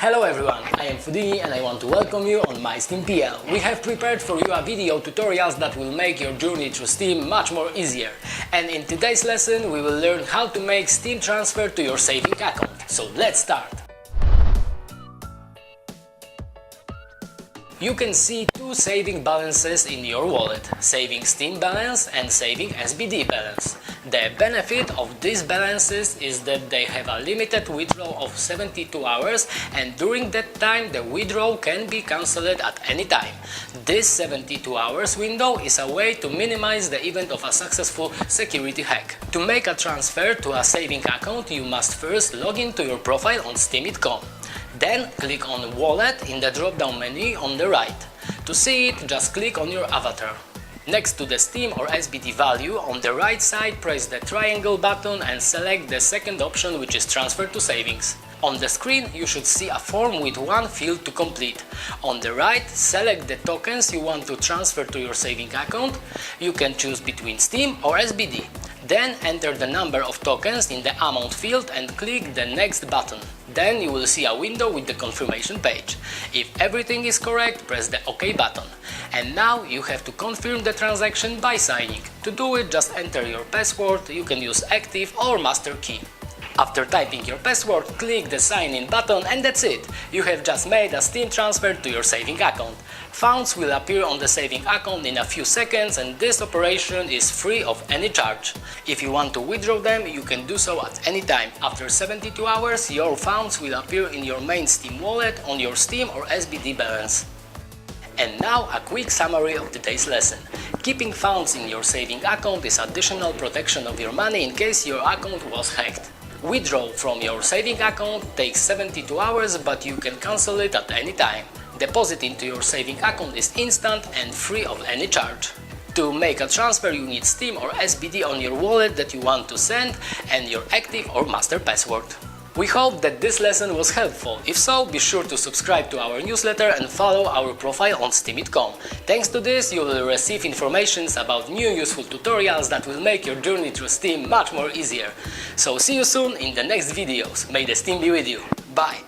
Hello everyone, I am Fudini and I want to welcome you on my STEEM PL. We have prepared for you a video tutorials that will make your journey through STEEM much more easier. And in today's lesson we will learn how to make STEEM transfer to your saving account. So let's start! You can see two saving balances in your wallet, saving STEEM balance and saving SBD balance. The benefit of these balances is that they have a limited withdrawal of 72 hours and during that time the withdrawal can be cancelled at any time. This 72 hours window is a way to minimize the event of a successful security hack. To make a transfer to a saving account you must first log into your profile on steam.com. Then click on Wallet in the drop-down menu on the right. To see it, just click on your avatar. Next to the STEAM or SBD value, on the right side press the triangle button and select the second option, which is Transfer to Savings. On the screen you should see a form with one field to complete. On the right, select the tokens you want to transfer to your saving account. You can choose between STEAM or SBD. Then enter the number of tokens in the amount field and click the next button. Then you will see a window with the confirmation page. If everything is correct, press the OK button. And now you have to confirm the transaction by signing. To do it, just enter your password. You can use active or master key. After typing your password, click the sign in button and that's it. You have just made a STEAM transfer to your saving account. Funds will appear on the saving account in a few seconds and this operation is free of any charge. If you want to withdraw them, you can do so at any time. After 72 hours, your funds will appear in your main STEAM wallet on your STEAM or SBD balance. And now a quick summary of today's lesson. Keeping funds in your saving account is additional protection of your money in case your account was hacked. Withdrawal from your saving account takes 72 hours, but you can cancel it at any time. Deposit into your saving account is instant and free of any charge. To make a transfer, you need STEAM or SBD on your wallet that you want to send and your active or master password. We hope that this lesson was helpful. If so, be sure to subscribe to our newsletter and follow our profile on steam.com. Thanks to this, you will receive information about new useful tutorials that will make your journey through STEAM much more easier. So see you soon in the next videos. May the STEAM be with you. Bye!